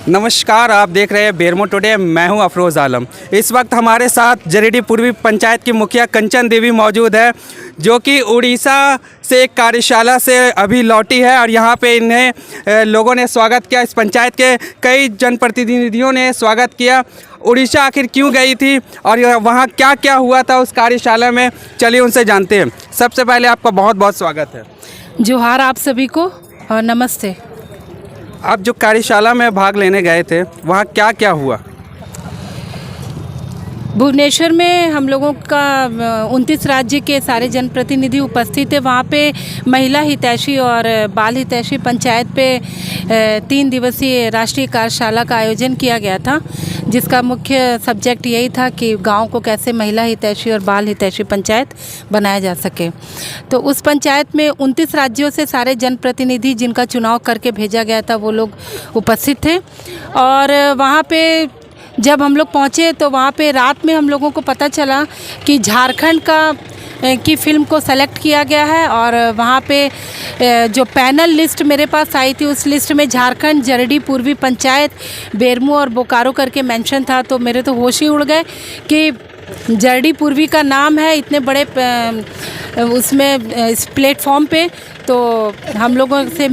नमस्कार, आप देख रहे हैं बेरमो टुडे। मैं हूं अफरोज़ आलम। इस वक्त हमारे साथ जरीडी पूर्वी पंचायत की मुखिया कंचन देवी मौजूद है, जो कि उड़ीसा से एक कार्यशाला से अभी लौटी है और यहां पे इन्हें लोगों ने स्वागत किया। इस पंचायत के कई जनप्रतिनिधियों ने स्वागत किया। उड़ीसा आखिर क्यों गई थी और वहां क्या क्या हुआ था उस कार्यशाला में, चलिए उनसे जानते हैं। सबसे पहले आपका बहुत बहुत स्वागत है। जोहार आप सभी को और नमस्ते। आप जो कार्यशाला में भाग लेने गए थे, वहाँ क्या क्या हुआ? भुवनेश्वर में हम लोगों का 29 राज्य के सारे जनप्रतिनिधि उपस्थित थे। वहाँ पे महिला हितैषी और बाल हितैषी पंचायत पे 3 दिवसीय राष्ट्रीय कार्यशाला का आयोजन किया गया था, जिसका मुख्य सब्जेक्ट यही था कि गांव को कैसे महिला हितैषी और बाल हितैषी पंचायत बनाया जा सके। तो उस पंचायत में 29 राज्यों से सारे जनप्रतिनिधि जिनका चुनाव करके भेजा गया था वो लोग उपस्थित थे। और वहाँ पे जब हम लोग पहुँचे तो वहाँ पे रात में हम लोगों को पता चला कि झारखंड की फ़िल्म को सेलेक्ट किया गया है। और वहाँ पे जो पैनल लिस्ट मेरे पास आई थी, उस लिस्ट में झारखंड, जरीडी पूर्वी पंचायत, बेरमो और बोकारो करके मेंशन था। तो मेरे तो होश ही उड़ गए कि जरीडी पूर्वी का नाम है इतने बड़े उसमें इस प्लेटफॉर्म पे। तो हम लोगों से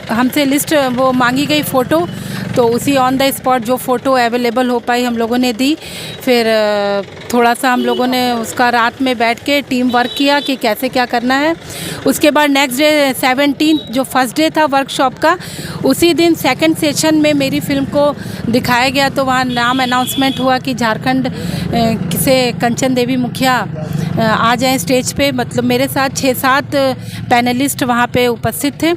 हमसे लिस्ट वो मांगी गई फ़ोटो, तो उसी ऑन द स्पॉट जो फ़ोटो अवेलेबल हो पाई हम लोगों ने दी। फिर थोड़ा सा हम लोगों ने उसका रात में बैठ के टीम वर्क किया कि कैसे क्या करना है। उसके बाद नेक्स्ट डे 17 जो फर्स्ट डे था वर्कशॉप का, उसी दिन सेकंड सेशन में मेरी फ़िल्म को दिखाया गया। तो वहाँ नाम अनाउंसमेंट हुआ कि झारखंड से कंचन देवी मुखिया आ जाएं स्टेज पे। मतलब मेरे साथ 6-7 पैनलिस्ट वहाँ पे उपस्थित थे,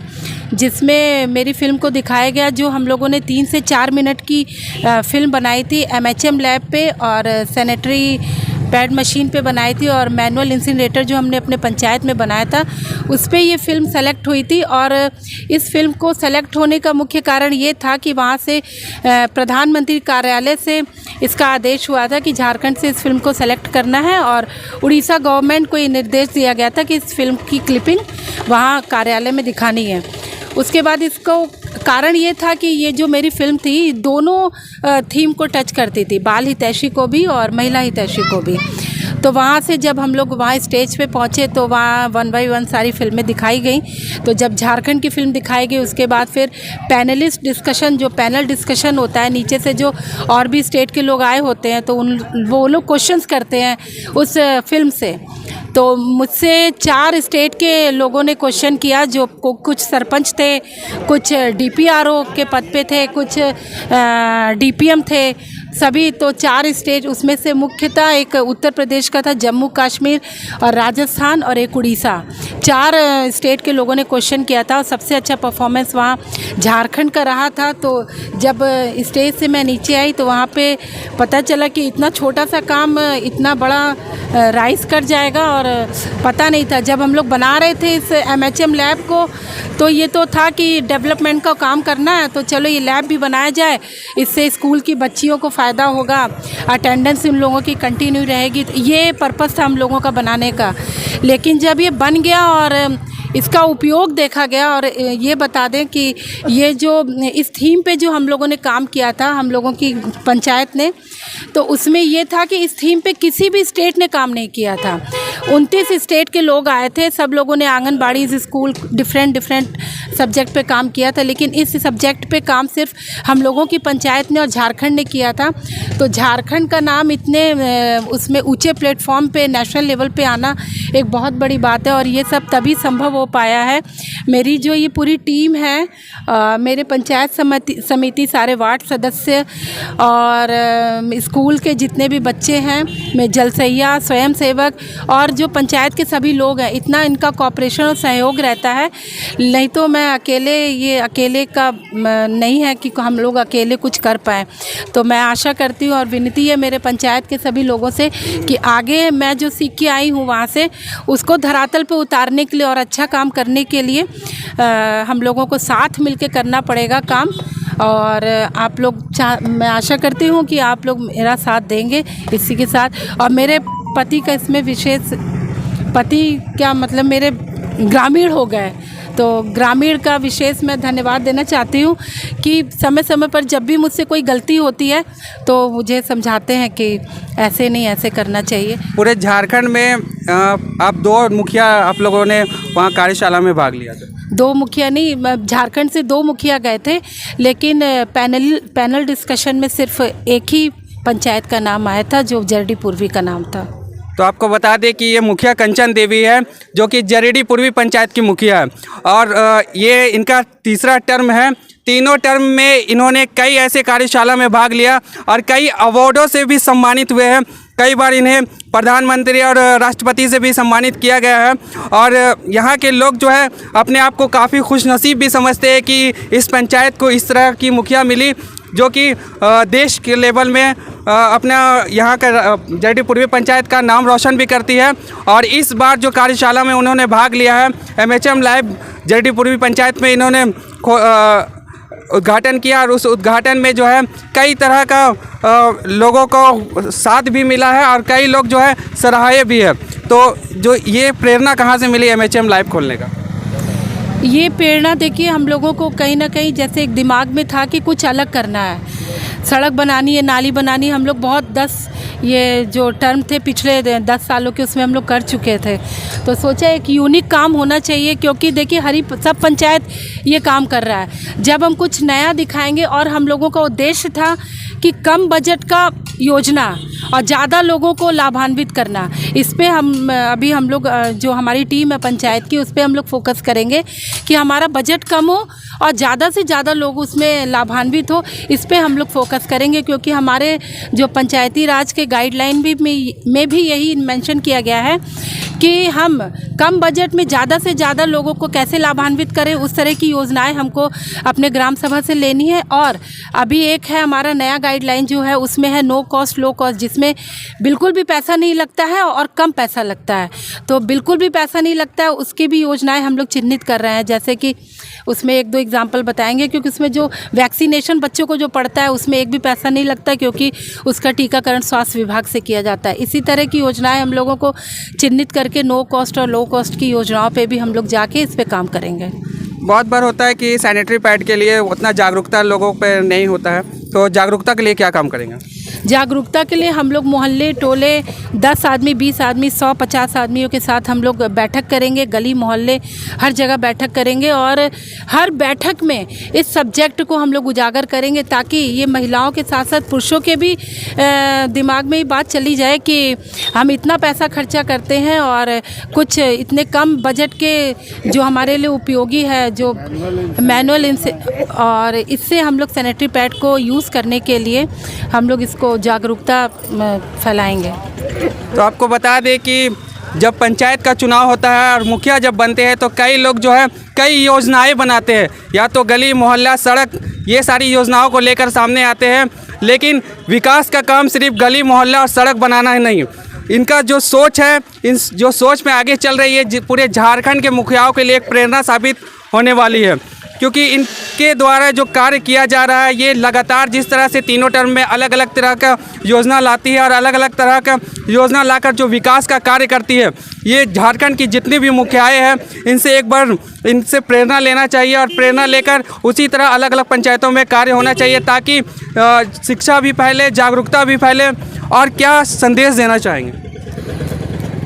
जिसमें मेरी फ़िल्म को दिखाया गया, जो हम लोगों ने 3 से 4 मिनट की फ़िल्म बनाई थी MHM लैब पे और सैनिटरी पैड मशीन पे बनाई थी। और मैनुअल इंसिनरेटर जो हमने अपने पंचायत में बनाया था, उस पे ये फ़िल्म सेलेक्ट हुई थी। और इस फ़िल्म को सेलेक्ट होने का मुख्य कारण ये था कि वहाँ से प्रधानमंत्री कार्यालय से इसका आदेश हुआ था कि झारखंड से इस फ़िल्म को सेलेक्ट करना है। और उड़ीसा गवर्नमेंट को ये निर्देश दिया गया था कि इस फ़िल्म की क्लिपिंग वहाँ कार्यालय में दिखानी है। उसके बाद इसको कारण ये था कि ये जो मेरी फ़िल्म थी, दोनों थीम को टच करती थी, बाल हितैषी को भी और महिला हितैषी को भी। तो वहाँ से जब हम लोग वहाँ स्टेज पे पहुँचे तो वहाँ 1 बाय 1 सारी फ़िल्में दिखाई गई। तो जब झारखंड की फ़िल्म दिखाई गई, उसके बाद फिर पैनलिस्ट डिस्कशन, जो पैनल डिस्कशन होता है, नीचे से जो और भी स्टेट के लोग आए होते हैं, तो वो लोग क्वेश्चंस करते हैं उस फ़िल्म से। तो मुझसे 4 स्टेट के लोगों ने क्वेश्चन किया, जो कुछ सरपंच थे, कुछ DPRO के पद पे थे, कुछ DPM थे, सभी। तो 4 स्टेट, उसमें से मुख्यतः एक उत्तर प्रदेश का था, जम्मू कश्मीर और राजस्थान, और एक उड़ीसा। 4 स्टेट के लोगों ने क्वेश्चन किया था। और सबसे अच्छा परफॉर्मेंस वहाँ झारखंड का रहा था। तो जब स्टेज से मैं नीचे आई तो वहाँ पे पता चला कि इतना छोटा सा काम इतना बड़ा राइज कर जाएगा, और पता नहीं था। जब हम लोग बना रहे थे इस MHM लैब को, तो ये तो था कि डेवलपमेंट का काम करना है, तो चलो ये लैब भी बनाया जाए, इससे स्कूल की बच्चियों को फ़ायदा होगा, अटेंडेंस उन लोगों की कंटिन्यू रहेगी। तो ये पर्पस था हम लोगों का बनाने का। लेकिन जब ये बन गया और इसका उपयोग देखा गया, और ये बता दें कि ये जो इस थीम पे जो हम लोगों ने काम किया था, हम लोगों की पंचायत ने, तो उसमें ये था कि इस थीम पे किसी भी स्टेट ने काम नहीं किया था। 29 स्टेट के लोग आए थे, सब लोगों ने आंगनबाड़ी, स्कूल, डिफरेंट सब्जेक्ट पे काम किया था। लेकिन इस सब्जेक्ट पे काम सिर्फ हम लोगों की पंचायत ने और झारखंड ने किया था। तो झारखंड का नाम इतने उसमें ऊंचे प्लेटफॉर्म पे, नेशनल लेवल पे आना एक बहुत बड़ी बात है। और ये सब तभी संभव हो पाया है। मेरी जो ये पूरी टीम है, मेरे पंचायत समिति सारे वार्ड सदस्य और स्कूल के जितने भी बच्चे हैं, मैं जलसैया, स्वयं सेवक और जो पंचायत के सभी लोग हैं, इतना इनका कॉपरेशन और सहयोग रहता है। नहीं तो मैं अकेले का नहीं है कि हम लोग अकेले कुछ कर पाएँ। तो मैं आशा करती हूँ और विनती है मेरे पंचायत के सभी लोगों से कि आगे मैं जो सीख के आई हूँ वहाँ से उसको धरातल पे उतारने के लिए और अच्छा काम करने के लिए हम लोगों को साथ मिलके करना पड़ेगा काम। और आप लोग मैं आशा करती हूँ कि आप लोग मेरा साथ देंगे इसी के साथ। और मेरे पति का इसमें विशेष, पति क्या मतलब मेरे ग्रामीण हो गए, तो ग्रामीण का विशेष मैं धन्यवाद देना चाहती हूँ कि समय समय पर जब भी मुझसे कोई गलती होती है तो मुझे समझाते हैं कि ऐसे नहीं, ऐसे करना चाहिए। पूरे झारखंड में आप 2 मुखिया आप लोगों ने वहाँ कार्यशाला में भाग लिया था। 2 मुखिया नहीं, झारखंड से 2 मुखिया गए थे, लेकिन पैनल डिस्कशन में सिर्फ एक ही पंचायत का नाम आया था जो जरडी पूर्वी का नाम था। तो आपको बता दें कि ये मुखिया कंचन देवी है जो कि जरीडी पूर्वी पंचायत की मुखिया है और ये इनका तीसरा टर्म है। तीनों टर्म में इन्होंने कई ऐसे कार्यशाला में भाग लिया और कई अवार्डों से भी सम्मानित हुए हैं। कई बार इन्हें प्रधानमंत्री और राष्ट्रपति से भी सम्मानित किया गया है और यहाँ के लोग जो है अपने आप को काफ़ी खुशनसीब भी समझते हैं कि इस पंचायत को इस तरह की मुखिया मिली जो कि देश के लेवल में अपना यहाँ का जरडी पूर्वी पंचायत का नाम रोशन भी करती है। और इस बार जो कार्यशाला में उन्होंने भाग लिया है MHM लाइव जरडी पूर्वी पंचायत में इन्होंने उद्घाटन किया और उस उद्घाटन में जो है कई तरह का लोगों को साथ भी मिला है और कई लोग जो है सराहे भी है। तो जो ये प्रेरणा कहाँ से मिली MHM लाइव खोलने का? ये प्रेरणा देखिए हम लोगों को कहीं ना कहीं जैसे एक दिमाग में था कि कुछ अलग करना है, सड़क बनानी है, नाली बनानी है। हम लोग बहुत 10 ये जो टर्म थे पिछले 10 सालों के उसमें हम लोग कर चुके थे, तो सोचा एक यूनिक काम होना चाहिए क्योंकि देखिए सब पंचायत ये काम कर रहा है। जब हम कुछ नया दिखाएंगे और हम लोगों का उद्देश्य था कि कम बजट का योजना और ज़्यादा लोगों को लाभान्वित करना, इस पे हम लोग जो हमारी टीम है पंचायत की उस पे हम लोग फोकस करेंगे कि हमारा बजट कम हो और ज़्यादा से ज़्यादा लोग उसमें लाभान्वित हो। इस पे हम लोग फोकस करेंगे क्योंकि हमारे जो पंचायती राज के गाइडलाइन में भी यही मेंशन किया गया है कि हम कम बजट में ज़्यादा से ज़्यादा लोगों को कैसे लाभान्वित करें, उस तरह की योजनाएं हमको अपने ग्राम सभा से लेनी है। और अभी एक है हमारा नया गाइडलाइन जो है उसमें है नो कॉस्ट लो कॉस्ट, जिसमें बिल्कुल भी पैसा नहीं लगता है और कम पैसा लगता है। तो बिल्कुल भी पैसा नहीं लगता है उसकी भी योजनाएं हम लोग चिन्हित कर रहे हैं, जैसे कि उसमें 1-2 एग्जाम्पल बताएंगे क्योंकि उसमें जो वैक्सीनेशन बच्चों को जो पड़ता है उसमें एक भी पैसा नहीं लगता क्योंकि उसका टीकाकरण स्वास्थ्य विभाग से किया जाता है। इसी तरह की योजनाएं हम लोगों को चिन्हित करके नो कॉस्ट और लो कॉस्ट की योजनाओं पे भी हम लोग जाके इस पे काम करेंगे। बहुत बार होता है कि सैनिटरी पैड के लिए उतना जागरूकता लोगों पे नहीं होता है, तो जागरूकता के लिए क्या काम करेंगे? जागरूकता के लिए हम लोग मोहल्ले टोले 10 आदमी 20 आदमी 100-50 आदमियों के साथ हम लोग बैठक करेंगे, गली मोहल्ले हर जगह बैठक करेंगे और हर बैठक में इस सब्जेक्ट को हम लोग उजागर करेंगे ताकि ये महिलाओं के साथ साथ पुरुषों के भी दिमाग में ये बात चली जाए कि हम इतना पैसा खर्चा करते हैं और कुछ इतने कम बजट के जो हमारे लिए उपयोगी है जो मैनुअल इनसे, और इससे हम लोग सैनिटरी पैड को यूज़ करने के लिए हम लोग इसको जागरूकता फैलाएंगे। तो आपको बता दें कि जब पंचायत का चुनाव होता है और मुखिया जब बनते हैं तो कई लोग जो है कई योजनाएं बनाते हैं, या तो गली मोहल्ला सड़क ये सारी योजनाओं को लेकर सामने आते हैं, लेकिन विकास का काम सिर्फ गली मोहल्ला और सड़क बनाना ही नहीं। इनका जो सोच है, इन जो सोच में आगे चल रही है पूरे झारखंड के मुखियाओं के लिए एक प्रेरणा साबित होने वाली है, क्योंकि इनके द्वारा जो कार्य किया जा रहा है ये लगातार जिस तरह से तीनों टर्म में अलग अलग तरह का योजना लाती है और अलग अलग तरह का योजना लाकर जो विकास का कार्य करती है, ये झारखंड की जितनी भी मुखियाएँ हैं इनसे एक बार इनसे प्रेरणा लेना चाहिए और प्रेरणा लेकर उसी तरह अलग अलग पंचायतों में कार्य होना चाहिए ताकि शिक्षा भी फैले, जागरूकता भी फैले। और क्या संदेश देना चाहेंगे?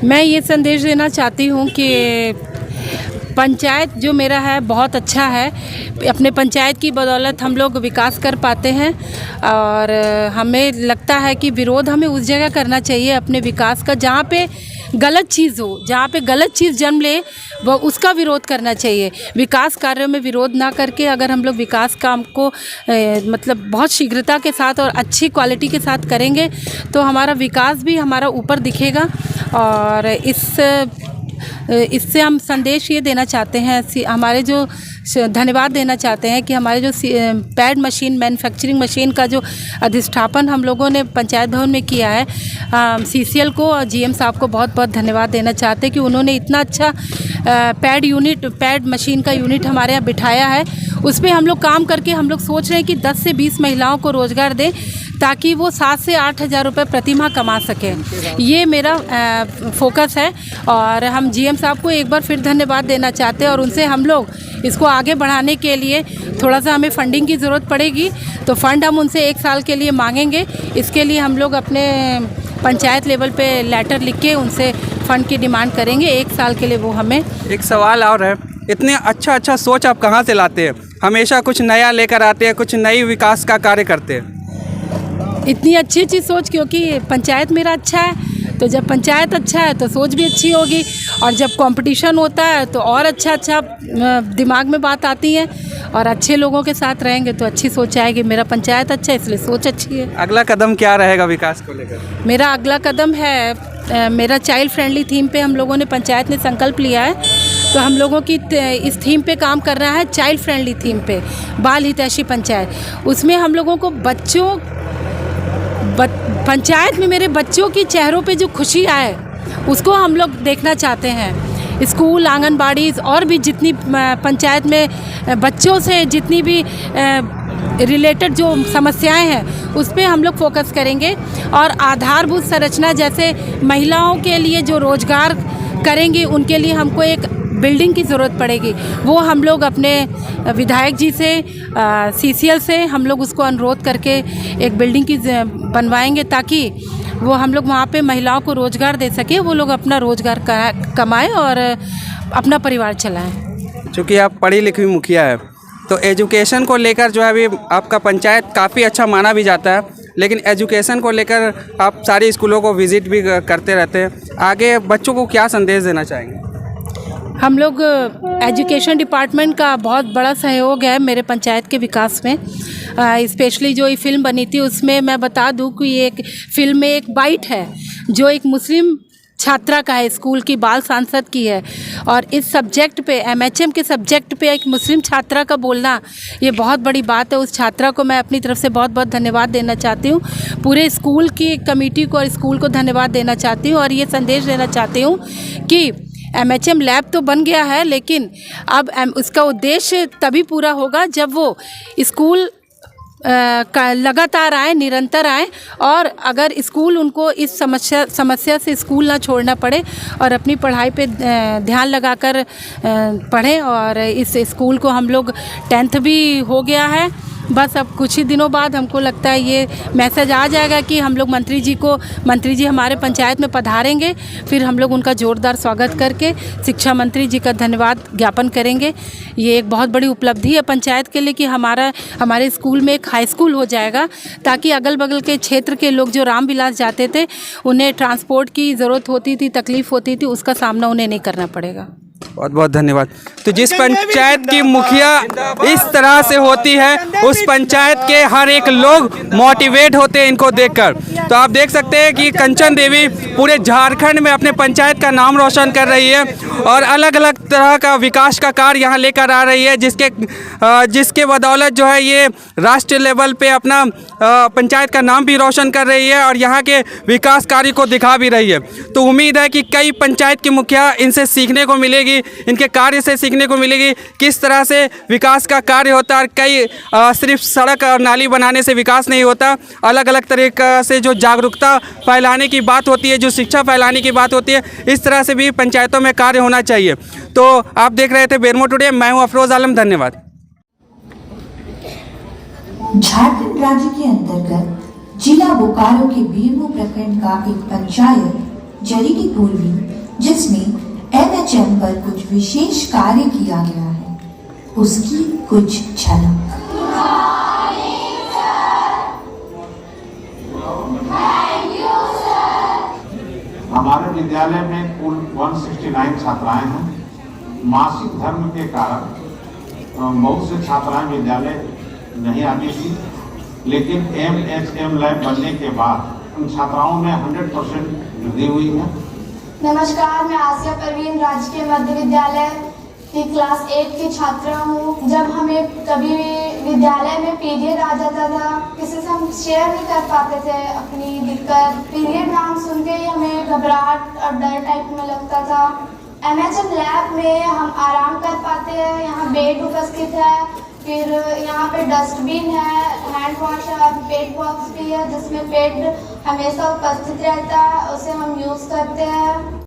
मैं ये संदेश देना चाहती हूँ कि पंचायत जो मेरा है बहुत अच्छा है। अपने पंचायत की बदौलत हम लोग विकास कर पाते हैं और हमें लगता है कि विरोध हमें उस जगह करना चाहिए अपने विकास का जहाँ पे गलत चीज़ हो, जहाँ पे गलत चीज़ जन्म ले वो उसका विरोध करना चाहिए। विकास कार्यों में विरोध ना करके अगर हम लोग विकास काम को मतलब बहुत शीघ्रता के साथ और अच्छी क्वालिटी के साथ करेंगे तो हमारा विकास भी हमारा ऊपर दिखेगा। और इससे हम संदेश ये देना चाहते हैं, हमारे जो धन्यवाद देना चाहते हैं कि हमारे जो पैड मशीन मैन्युफैक्चरिंग मशीन का जो अधिष्ठापन हम लोगों ने पंचायत भवन में किया है, CCL को और GM साहब को बहुत बहुत धन्यवाद देना चाहते हैं कि उन्होंने इतना अच्छा पैड मशीन का यूनिट हमारे यहाँ बिठाया है। उस पर हम लोग काम करके हम लोग सोच रहे हैं कि 10 से 20 महिलाओं को रोज़गार दें ताकि वो 7 से 8 हज़ार रुपये प्रति माह कमा सकें। ये मेरा फोकस है और हम GM साहब को एक बार फिर धन्यवाद देना चाहते हैं और उनसे हम लोग इसको आगे बढ़ाने के लिए थोड़ा सा हमें फंडिंग की ज़रूरत पड़ेगी, तो फ़ंड हम उनसे 1 साल के लिए मांगेंगे। इसके लिए हम लोग अपने पंचायत लेवल पे लेटर लिख के उनसे फ़ंड की डिमांड करेंगे। 1 साल के लिए वो हमें। एक सवाल और है, इतने अच्छा सोच आप कहाँ से लाते हैं? हमेशा कुछ नया लेकर आते हैं, कुछ नई विकास का कार्य करते हैं। इतनी अच्छी सोच, क्योंकि पंचायत मेरा अच्छा है, तो जब पंचायत अच्छा है तो सोच भी अच्छी होगी, और जब कंपटीशन होता है तो और अच्छा दिमाग में बात आती है, और अच्छे लोगों के साथ रहेंगे तो अच्छी सोच आएगी। मेरा पंचायत अच्छा है इसलिए सोच अच्छी है। अगला कदम क्या रहेगा विकास को लेकर? मेरा अगला कदम है, मेरा चाइल्ड फ्रेंडली थीम पे हम लोगों ने, पंचायत ने संकल्प लिया है, तो हम लोगों की इस थीम पे काम कर रहा है, चाइल्ड फ्रेंडली थीम पे, बाल हितैषी पंचायत। उसमें हम लोगों को पंचायत में मेरे बच्चों की चेहरों पे जो खुशी आए उसको हम लोग देखना चाहते हैं। स्कूल, आंगनबाड़ी और भी जितनी पंचायत में बच्चों से जितनी भी रिलेटेड जो समस्याएं हैं उस पे हम लोग फोकस करेंगे, और आधारभूत संरचना जैसे महिलाओं के लिए जो रोजगार करेंगे उनके लिए हमको एक बिल्डिंग की ज़रूरत पड़ेगी। वो हम लोग अपने विधायक जी से, CCL से हम लोग उसको अनुरोध करके एक बिल्डिंग की बनवाएंगे, ताकि वो हम लोग वहाँ पे महिलाओं को रोज़गार दे सके, वो लोग अपना रोज़गार कमाएं और अपना परिवार चलाएं। चूँकि आप पढ़ी लिखी मुखिया है, तो एजुकेशन को लेकर जो है अभी आपका पंचायत काफ़ी अच्छा माना भी जाता है, लेकिन एजुकेशन को लेकर आप सारी स्कूलों को विज़िट भी करते रहते हैं। आगे बच्चों को क्या संदेश देना चाहेंगे? हम लोग एजुकेशन डिपार्टमेंट का बहुत बड़ा सहयोग है मेरे पंचायत के विकास में। स्पेशली जो ये फिल्म बनी थी उसमें मैं बता दूं कि एक फिल्म में एक बाइट है जो एक मुस्लिम छात्रा का है, स्कूल की बाल सांसद की है, और इस सब्जेक्ट पे, MHM के सब्जेक्ट पे एक मुस्लिम छात्रा का बोलना ये बहुत बड़ी बात है। उस छात्रा को मैं अपनी तरफ से बहुत बहुत धन्यवाद देना चाहती हूँ, पूरे स्कूल की कमेटी को और स्कूल को धन्यवाद देना चाहती हूँ, और ये संदेश देना चाहती हूँ कि MHM लैब तो बन गया है, लेकिन अब उसका उद्देश्य तभी पूरा होगा जब वो स्कूल लगातार आए, निरंतर आए, और अगर स्कूल उनको इस समस्या से स्कूल ना छोड़ना पड़े और अपनी पढ़ाई पे ध्यान लगाकर पढ़ें। और इस स्कूल को हम लोग 10th भी हो गया है, बस अब कुछ ही दिनों बाद हमको लगता है ये मैसेज आ जाएगा कि हम लोग मंत्री जी हमारे पंचायत में पधारेंगे, फिर हम लोग उनका जोरदार स्वागत करके शिक्षा मंत्री जी का धन्यवाद ज्ञापन करेंगे। ये एक बहुत बड़ी उपलब्धि है पंचायत के लिए कि हमारे स्कूल में एक हाई स्कूल हो जाएगा, ताकि अगल बगल के क्षेत्र के लोग जो रामविलास जाते थे, उन्हें ट्रांसपोर्ट की ज़रूरत होती थी, तकलीफ़ होती थी, उसका सामना उन्हें नहीं करना पड़ेगा। बहुत बहुत धन्यवाद। तो जिस पंचायत की मुखिया इस तरह से होती है, उस पंचायत के हर एक लोग मोटिवेट होते हैं इनको देखकर। तो आप देख सकते हैं कि कंचन देवी पूरे झारखंड में अपने पंचायत का नाम रोशन कर रही है, और अलग अलग तरह का विकास का कार्य यहाँ लेकर आ रही है, जिसके बदौलत जो है ये राष्ट्रीय लेवल पे अपना पंचायत का नाम भी रोशन कर रही है, और यहाँ के विकास कार्य को दिखा भी रही है। तो उम्मीद है कि कई पंचायत की मुखिया इनसे सीखने को मिलेगी, इनके कार्य से सीखने को मिलेगी किस तरह से विकास का कार्य होता है। कई सिर्फ सड़क और नाली बनाने से विकास नहीं होता, अलग अलग तरीक़े से जो जागरूकता फैलाने की बात होती है, जो शिक्षा फैलाने की बात होती है, इस तरह से भी पंचायतों में कार्य होना चाहिए। तो आप देख रहे थे बेरमो टुडे, मैं हूँ अफरोज़ आलम, धन्यवाद। झारखंड राज्य के अंतर्गत जिला बोकारो के बेरमो प्रखंड का एक पंचायत जरीडी पूर्वी, जिसमें MHM पर कुछ विशेष कार्य किया गया है, उसकी कुछ झलक। हमारे विद्यालय में कुल 169 छात्राएं हैं। मासिक धर्म के कारण बहुत से छात्राएं विद्यालय नहीं आती थी, लेकिन MHM लैब बनने के बाद उन छात्राओं में 100% वृद्धि हुई है। नमस्कार, मैं आसिया परवीन राजकीय मध्य विद्यालय की क्लास 8 की छात्रा हूँ। जब हमें कभी विद्यालय में पीरियड आ जाता था, किसी से हम शेयर नहीं कर पाते थे अपनी दिक्कत। पीरियड नाम सुन के ही हमें घबराहट और डर टाइप में लगता था। MHM लैब में हम आराम कर पाते हैं, यहाँ बेड उपस्थित है, फिर यहाँ पे डस्टबिन है, हैंड वॉश है, पेड बॉक्स भी है जिसमें पेड हमेशा उपस्थित रहता है, उसे हम यूज़ करते हैं।